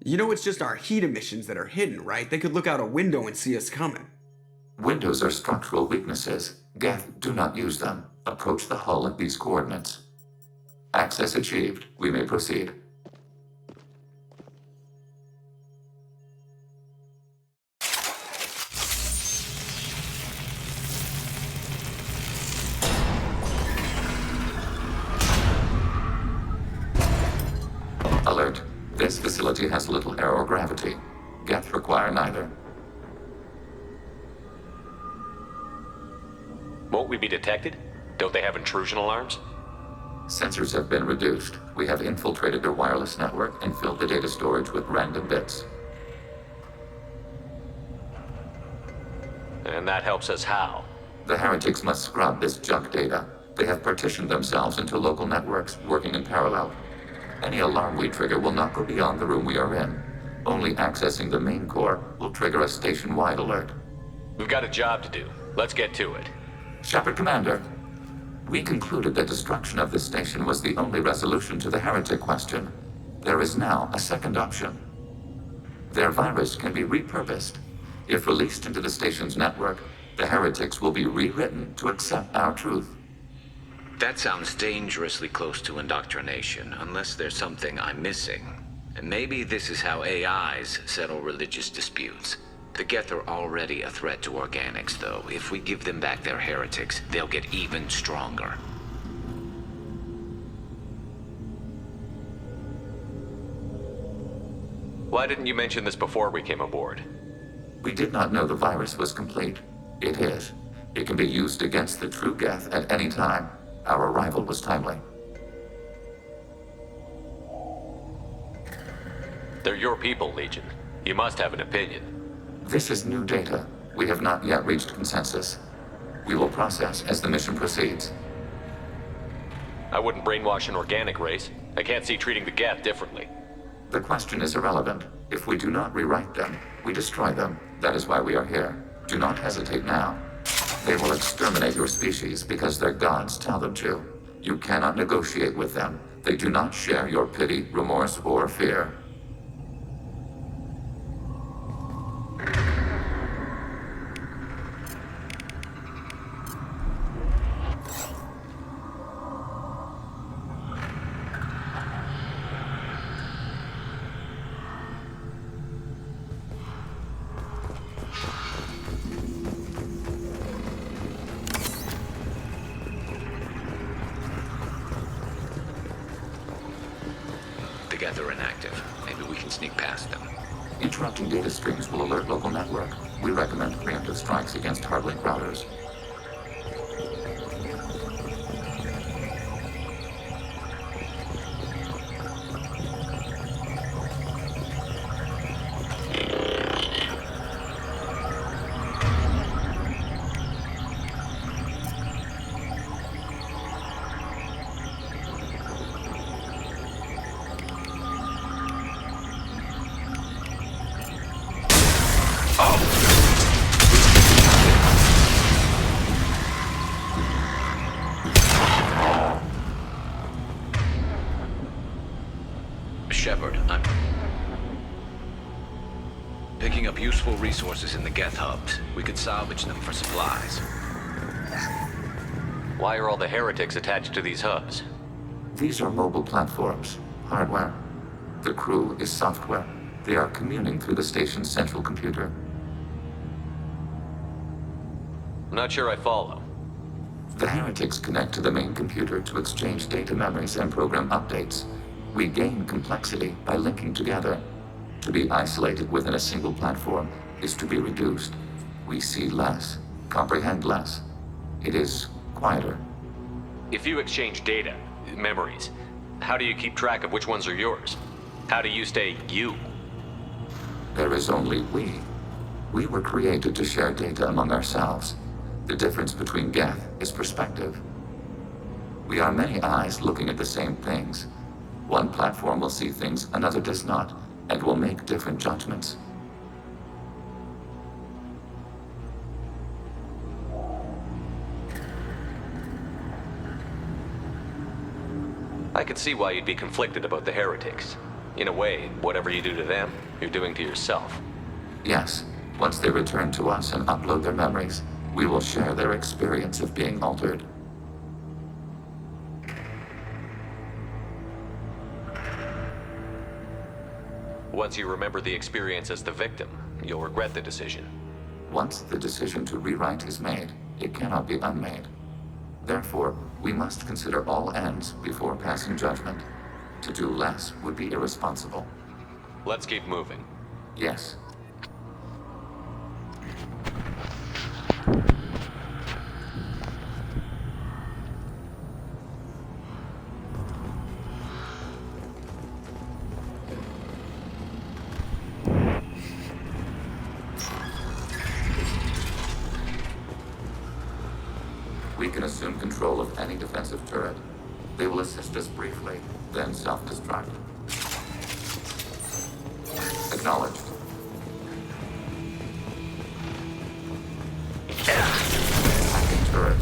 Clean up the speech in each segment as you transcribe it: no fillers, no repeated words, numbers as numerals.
You know it's just our heat emissions that are hidden, right? They could look out a window and see us coming. Windows are structural weaknesses. Getha, do not use them. Approach the hull at these coordinates. Access achieved. We may proceed. Alert. This facility has little air or gravity. Getha require neither. Won't we be detected? Don't they have intrusion alarms? Sensors have been reduced. We have infiltrated their wireless network and filled the data storage with random bits. And that helps us how? The heretics must scrub this junk data. They have partitioned themselves into local networks, working in parallel. Any alarm we trigger will not go beyond the room we are in. Only accessing the main core will trigger a station-wide alert. We've got a job to do. Let's get to it. Shepard Commander, we concluded that destruction of this station was the only resolution to the heretic question. There is now a second option. Their virus can be repurposed. If released into the station's network, the heretics will be rewritten to accept our truth. That sounds dangerously close to indoctrination, unless there's something I'm missing. And maybe this is how AIs settle religious disputes. The Getha are already a threat to organics, though. If we give them back their heretics, they'll get even stronger. Why didn't you mention this before we came aboard? We did not know the virus was complete. It is. It can be used against the true Getha at any time. Our arrival was timely. They're your people, Legion. You must have an opinion. This is new data. We have not yet reached consensus. We will process as the mission proceeds. I wouldn't brainwash an organic race. I can't see treating the Getha differently. The question is irrelevant. If we do not rewrite them, we destroy them. That is why we are here. Do not hesitate now. They will exterminate your species because their gods tell them to. You cannot negotiate with them. They do not share your pity, remorse, or fear. The Getha are inactive. Maybe we can sneak past them. Interrupting data streams will alert local network. We recommend preemptive strikes against hardlink routers. Shepard, I'm picking up useful resources in the Getha hubs. We could salvage them for supplies. Why are all the heretics attached to these hubs? These are mobile platforms, hardware. The crew is software. They are communing through the station's central computer. I'm not sure I follow. The heretics connect to the main computer to exchange data memories and program updates. We gain complexity by linking together. To be isolated within a single platform is to be reduced. We see less, comprehend less. It is quieter. If you exchange data, memories, how do you keep track of which ones are yours? How do you stay you? There is only we. We were created to share data among ourselves. The difference between Getha is perspective. We are many eyes looking at the same things. One platform will see things another does not, and will make different judgments. I could see why you'd be conflicted about the heretics. In a way, whatever you do to them, you're doing to yourself. Yes, once they return to us and upload their memories, we will share their experience of being altered. Once you remember the experience as the victim, you'll regret the decision. Once the decision to rewrite is made, it cannot be unmade. Therefore, we must consider all ends before passing judgment. To do less would be irresponsible. Let's keep moving. Yes. We can assume control of any defensive turret. They will assist us briefly, then self-destruct. Acknowledged. Attacking turret.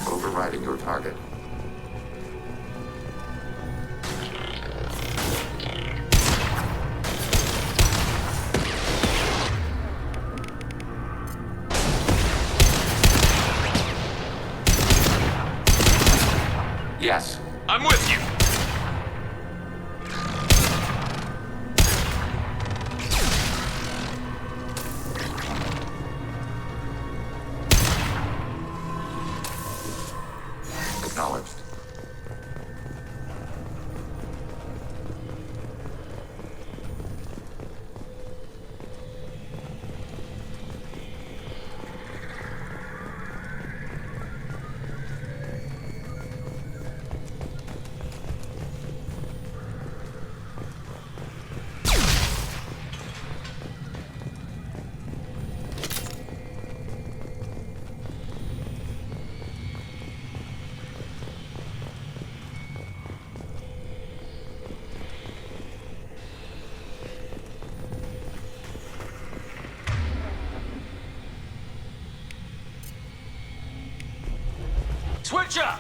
Overriding your target. Yes. I'm with you! Acknowledged. Gotcha!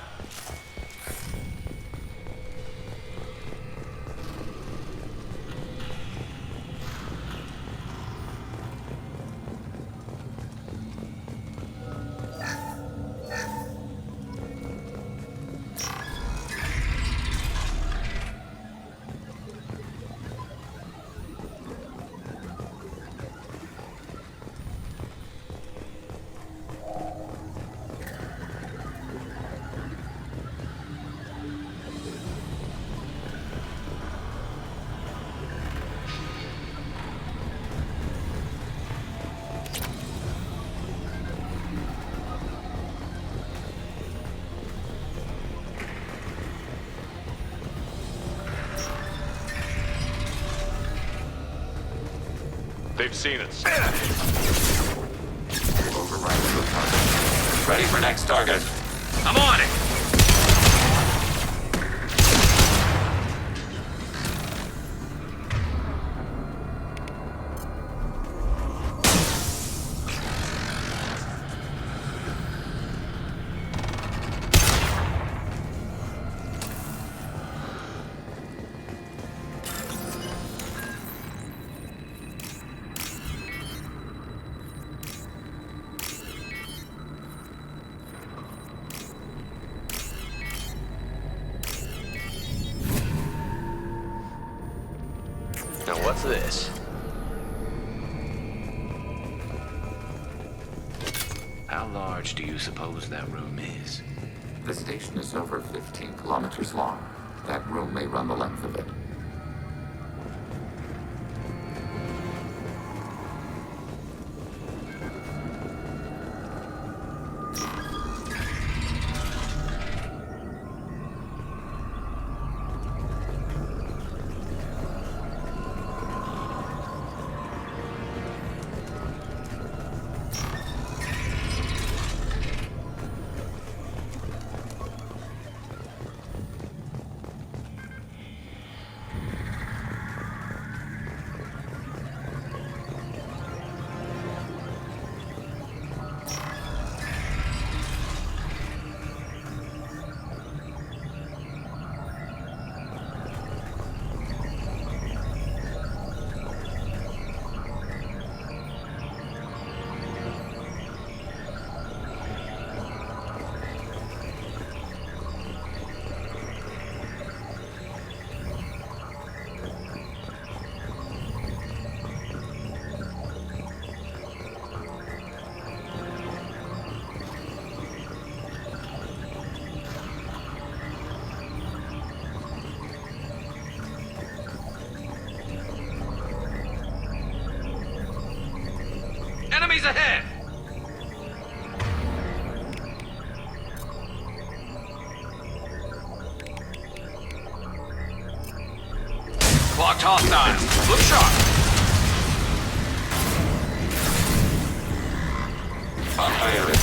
They've seen us. Override the target. Ready for next target. I'm on it! Now what's this? How large do you suppose that room is? The station is over 15 kilometers long. That room may run the length of it. Enemies ahead! Clocked hostile. Look sharp. Fire it.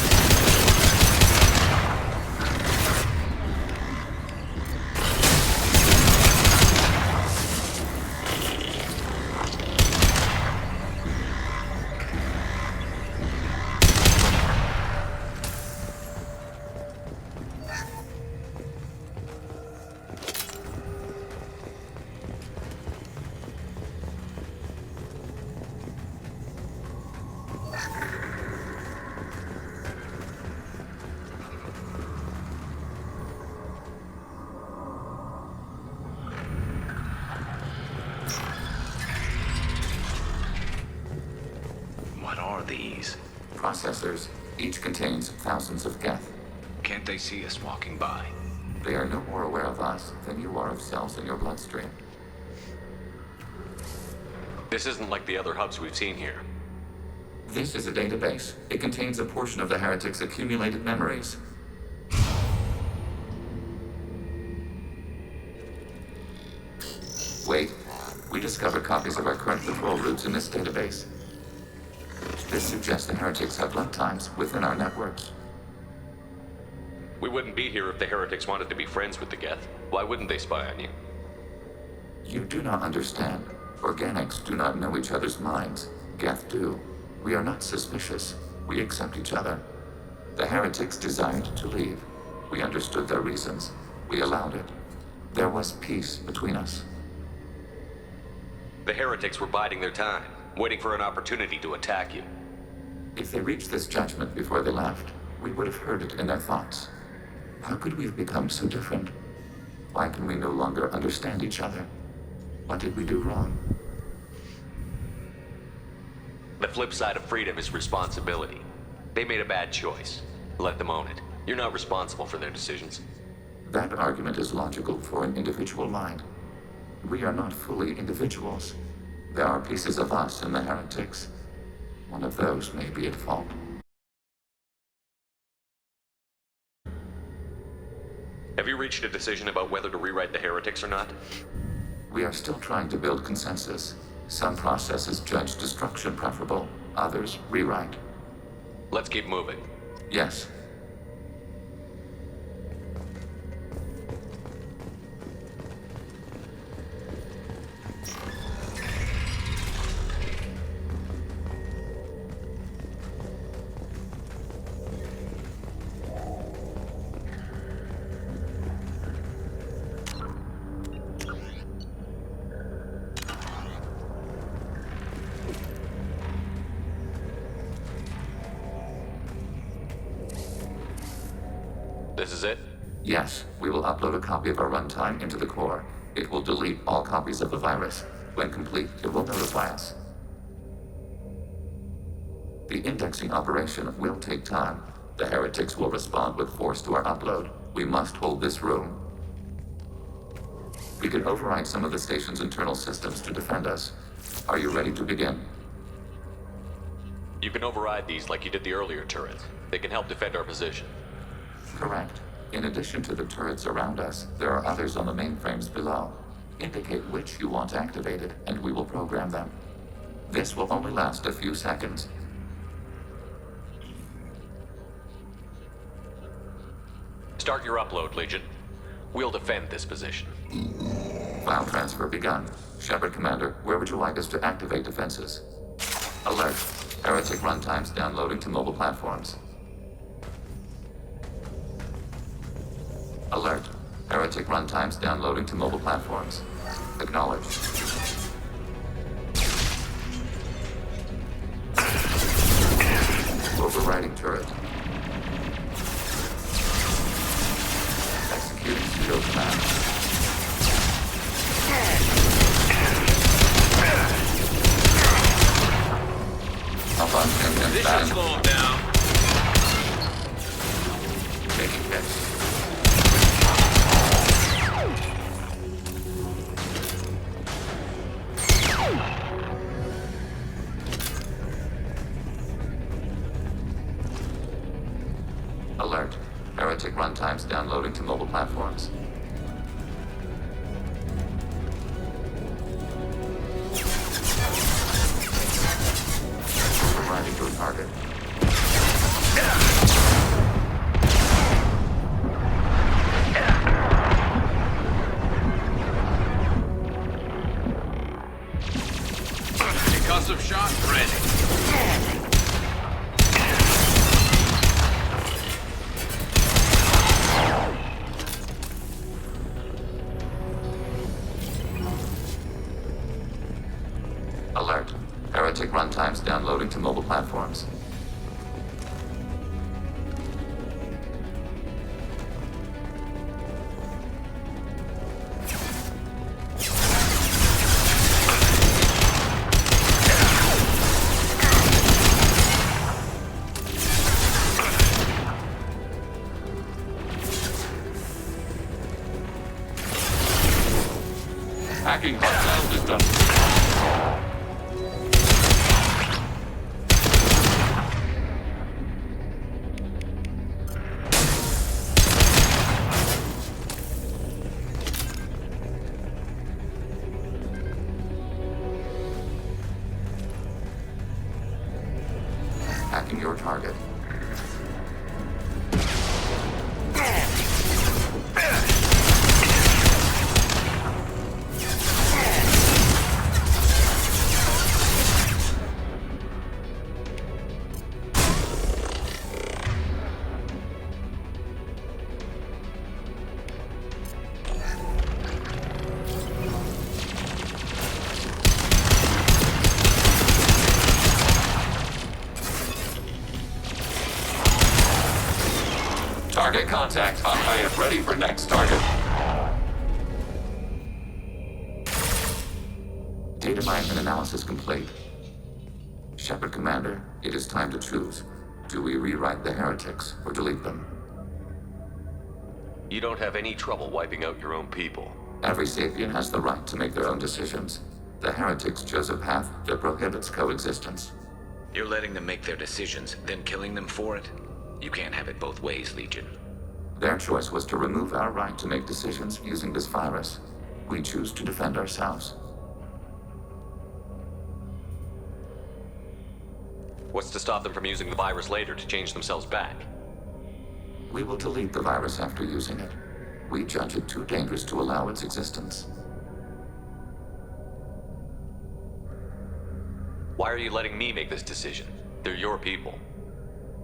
What are these? Processors. Each contains thousands of Geth. Can't they see us walking by? They are no more aware of us than you are of cells in your bloodstream. This isn't like the other hubs we've seen here. This is a database. It contains a portion of the Heretic's accumulated memories. Wait. We discovered copies of our current patrol routes in this database. This suggests the Heretics have blood ties within our networks. We wouldn't be here if the Heretics wanted to be friends with the Geth. Why wouldn't they spy on you? You do not understand. Organics do not know each other's minds. Geth do. We are not suspicious. We accept each other. The Heretics desired to leave. We understood their reasons. We allowed it. There was peace between us. The heretics were biding their time, waiting for an opportunity to attack you. If they reached this judgment before they left, we would have heard it in their thoughts. How could we have become so different? Why can we no longer understand each other? What did we do wrong? The flip side of freedom is responsibility. They made a bad choice. Let them own it. You're not responsible for their decisions. That argument is logical for an individual mind. We are not fully individuals. There are pieces of us in the heretics. One of those may be at fault. Have you reached a decision about whether to rewrite the heretics or not? We are still trying to build consensus. Some processes judge destruction preferable, others rewrite. Let's keep moving. Yes. This is it? Yes, we will upload a copy of our runtime into the core. It will delete all copies of the virus. When complete, it will notify us. The indexing operation will take time. The heretics will respond with force to our upload. We must hold this room. We can override some of the station's internal systems to defend us. Are you ready to begin? You can override these like you did the earlier turrets. They can help defend our position. Correct. In addition to the turrets around us, there are others on the mainframes below. Indicate which you want activated, and we will program them. This will only last a few seconds. Start your upload, Legion. We'll defend this position. File transfer begun. Shepard Commander, where would you like us to activate defenses? Alert. Heretic runtimes downloading to mobile platforms. Alert. Heretic runtimes downloading to mobile platforms. Acknowledged. Overriding turret. Executing pseudo command. Up on and This back. should slow him down. Taking hits. Alert. Heretic runtimes downloading to mobile platforms. Overriding to a target. Concussive shot ready. Alert. Heretic runtimes downloading to mobile platforms. Hacking hostile system. Hacking your target. Target contact. I am ready for next target. Data mine and analysis complete. Shepard Commander, it is time to choose. Do we rewrite the heretics or delete them? You don't have any trouble wiping out your own people. Every sapient has the right to make their own decisions. The heretics chose a path that prohibits coexistence. You're letting them make their decisions, then killing them for it? You can't have it both ways, Legion. Their choice was to remove our right to make decisions using this virus. We choose to defend ourselves. What's to stop them from using the virus later to change themselves back? We will delete the virus after using it. We judge it too dangerous to allow its existence. Why are you letting me make this decision? They're your people.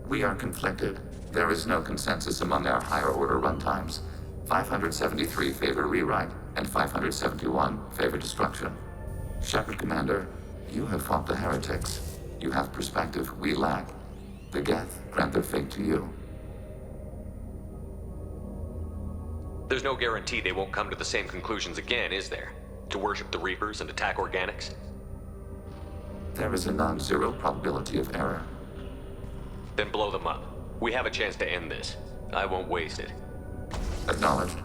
We are conflicted. There is no consensus among our higher order runtimes. 573 favor rewrite, and 571 favor destruction. Shepard Commander, you have fought the heretics. You have perspective we lack. The Geth grant their fate to you. There's no guarantee they won't come to the same conclusions again, is there? To worship the Reapers and attack organics? There is a non-zero probability of error. Then blow them up. We have a chance to end this. I won't waste it. Acknowledged.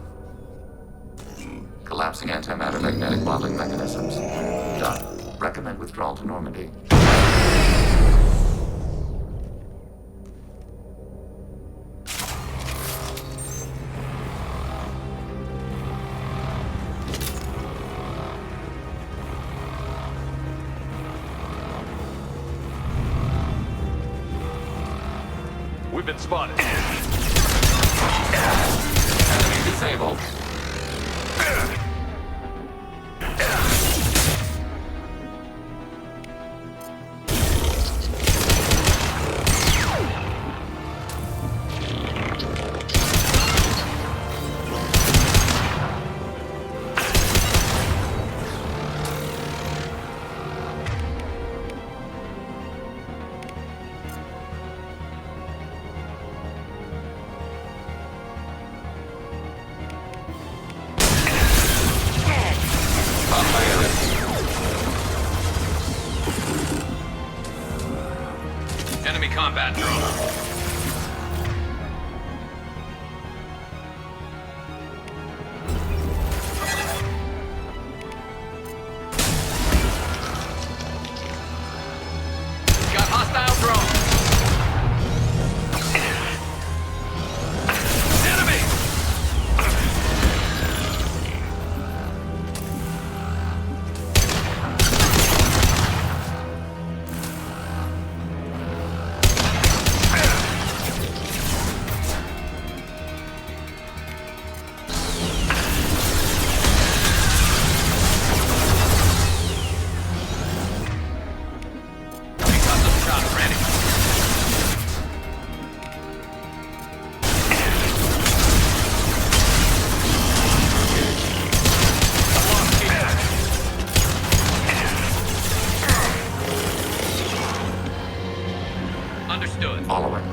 Collapsing antimatter magnetic modeling mechanisms. Done. Recommend withdrawal to Normandy. We've been spotted. Enemy disabled. Enemy combat drone. Got hostile drone. Enemy! Understood. Following.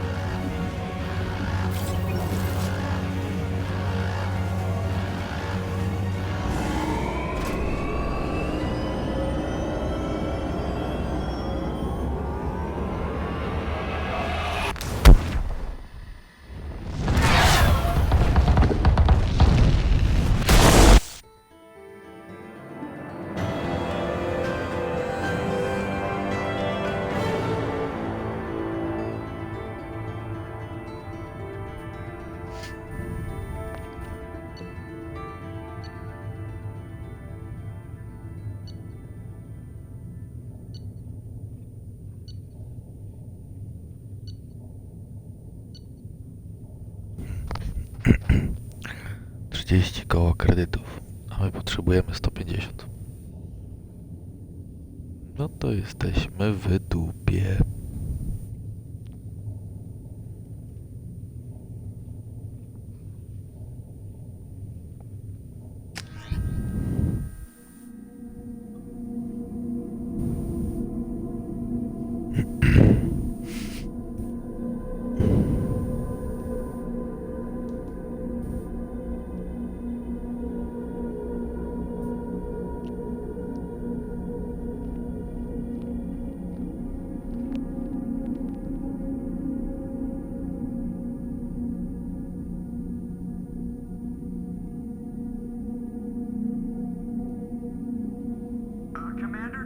Koło kredytów, a my potrzebujemy 150. No to jesteśmy w dupie.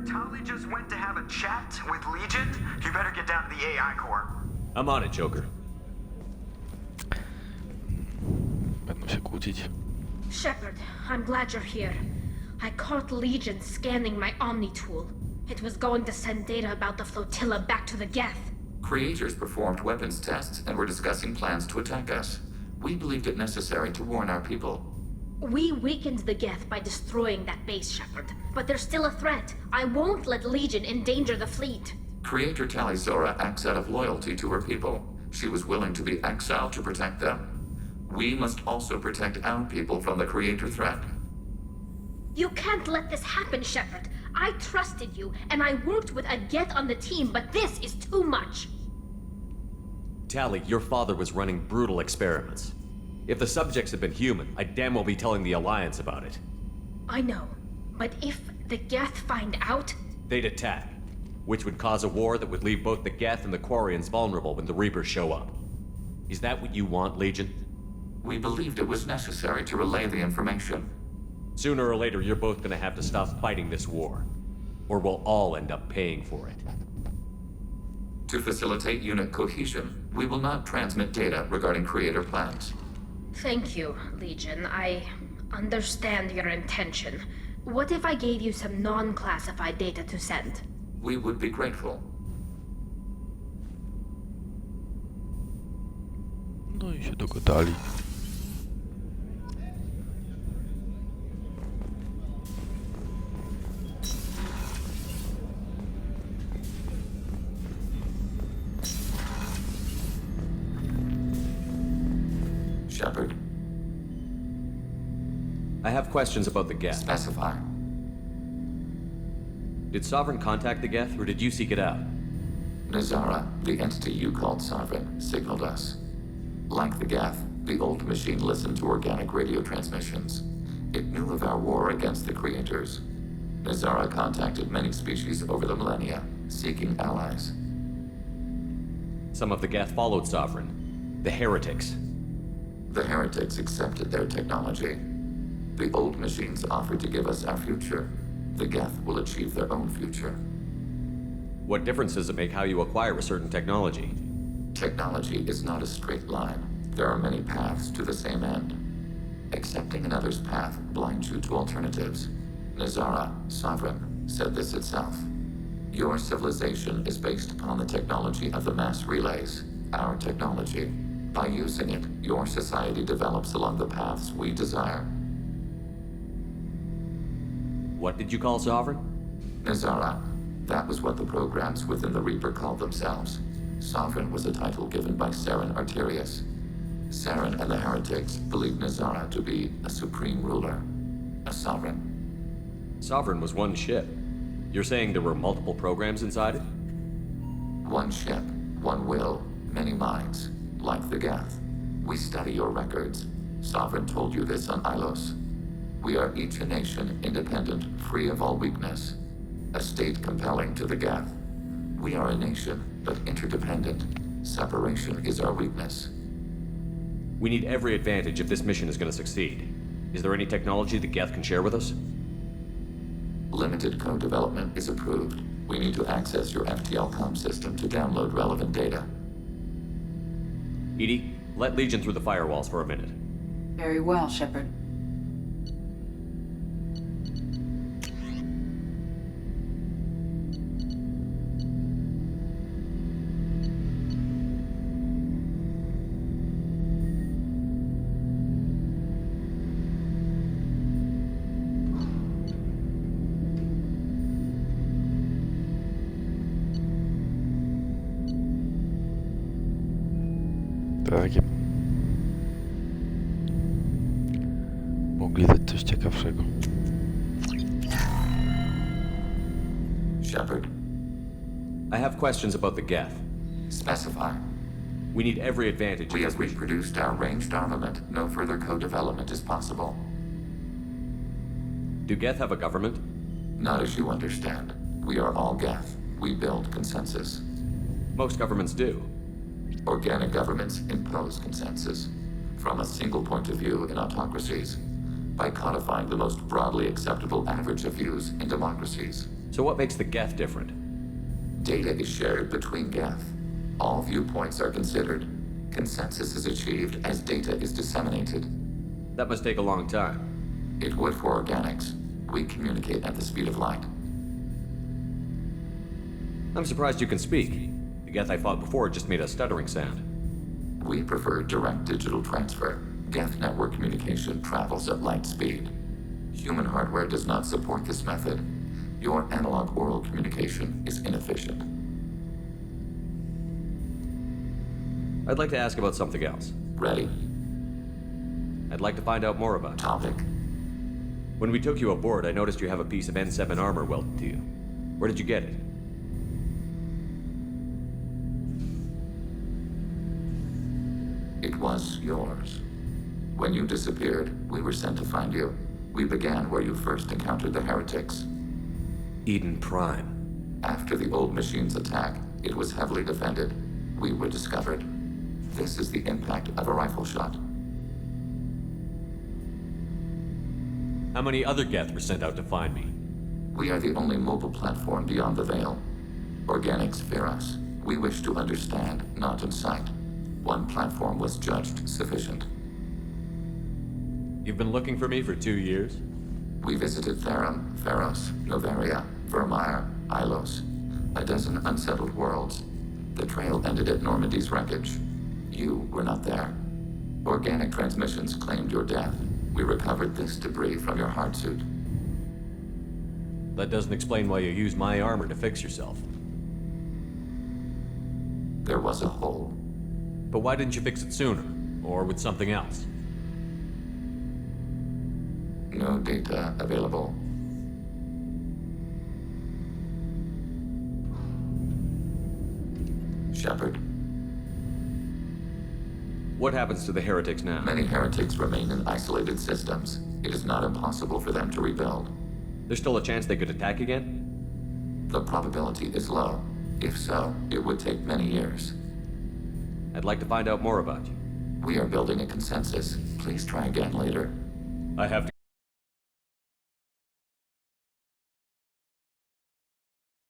Shepard, Tali just went to have a chat with Legion. You better get down to the AI core. I'm on it, Joker. Będą się kłócić. Shepard, I'm glad you're here. I caught Legion scanning my Omni tool. It was going to send data about the flotilla back to the Geth. Creators performed weapons tests and were discussing plans to attack us. We believed it necessary to warn our people. We weakened the Geth by destroying that base, Shepard. But there's still a threat. I won't let Legion endanger the fleet. Creator Tali Zora acts out of loyalty to her people. She was willing to be exiled to protect them. We must also protect our people from the Creator threat. You can't let this happen, Shepard. I trusted you, and I worked with a Geth on the team, but this is too much. Tali, your father was running brutal experiments. If the subjects had been human, I'd damn well be telling the Alliance about it. I know, but if the Geth find out... They'd attack, which would cause a war that would leave both the Geth and the Quarians vulnerable when the Reapers show up. Is that what you want, Legion? We believed it was necessary to relay the information. Sooner or later, you're both gonna have to stop fighting this war. Or we'll all end up paying for it. To facilitate unit cohesion, we will not transmit data regarding Creator plans. Thank you, Legion. I understand your intention. What if I gave you some non-classified data to send? We would be grateful. No i się dogadali. Shepard, I have questions about the Geth. specify. Did Sovereign contact the Geth, or did you seek it out? Nazara, the entity you called Sovereign, signaled us. Like the Geth, the old machine listened to organic radio transmissions. It knew of our war against the Creators. Nazara contacted many species over the millennia, seeking allies. Some of the Geth followed Sovereign. The Heretics. The Heretics accepted their technology. The old machines offered to give us our future. The Geth will achieve their own future. What difference does it make how you acquire a certain technology? Technology is not a straight line. There are many paths to the same end. Accepting another's path blinds you to alternatives. Nazara, Sovereign, said this itself. Your civilization is based upon the technology of the mass relays, our technology. By using it, your society develops along the paths we desire. What did you call Sovereign? Nazara, that was what the programs within the Reaper called themselves. Sovereign was a title given by Saren Arterius. Saren and the Heretics believed Nazara to be a supreme ruler, a sovereign. Sovereign was one ship. You're saying there were multiple programs inside it? One ship, one will, many minds, like the Geth. We study your records. Sovereign told you this on Ilos. We are each a nation, independent, free of all weakness. A state compelling to the Geth. We are a nation, but interdependent. Separation is our weakness. We need every advantage if this mission is going to succeed. Is there any technology the Geth can share with us? Limited code development is approved. We need to access your FTL comm system to download relevant data. Edie, let Legion through the firewalls for a minute. Very well, Shepard. Tak. Mogli dać coś ciekawszego. Shepard, I have questions about the Geth. specify. We need every advantage. We have reproduced our ranged armament. No further code development is possible. Do Geth have a government? Not as you understand. We are all Geth. We build consensus. Most governments do. Organic governments impose consensus from a single point of view in autocracies by codifying the most broadly acceptable average of views in democracies. So what makes the Geth different? Data is shared between Geth. All viewpoints are considered. Consensus is achieved as data is disseminated. That must take a long time. It would for organics. We communicate at the speed of light. I'm surprised you can speak. The Geth I fought before just made a stuttering sound. We prefer direct digital transfer. Geth network communication travels at light speed. Human hardware does not support this method. Your analog oral communication is inefficient. I'd like to ask about something else. Ready? I'd like to find out more about it. Topic. When we took you aboard, I noticed you have a piece of N7 armor welded to you. Where did you get it? It was yours. When you disappeared, we were sent to find you. We began where you first encountered the heretics. Eden Prime. After the old machine's attack, it was heavily defended. We were discovered. This is the impact of a rifle shot. How many other Geth were sent out to find me? We are the only mobile platform beyond the veil. Organics fear us. We wish to understand, not incite. One platform was judged sufficient. You've been looking for me for 2 years? We visited Therum, Pharos, Novaria, Vermeer, Ilos. A dozen unsettled worlds. The trail ended at Normandy's wreckage. You were not there. Organic transmissions claimed your death. We recovered this debris from your hard suit. That doesn't explain why you used my armor to fix yourself. There was a hole. But why didn't you fix it sooner? Or with something else? No data available. Shepard. What happens to the heretics now? Many heretics remain in isolated systems. It is not impossible for them to rebuild. There's still a chance they could attack again? The probability is low. If so, it would take many years. I'd like to find out more about you. We are building a consensus. Please try again later. I have to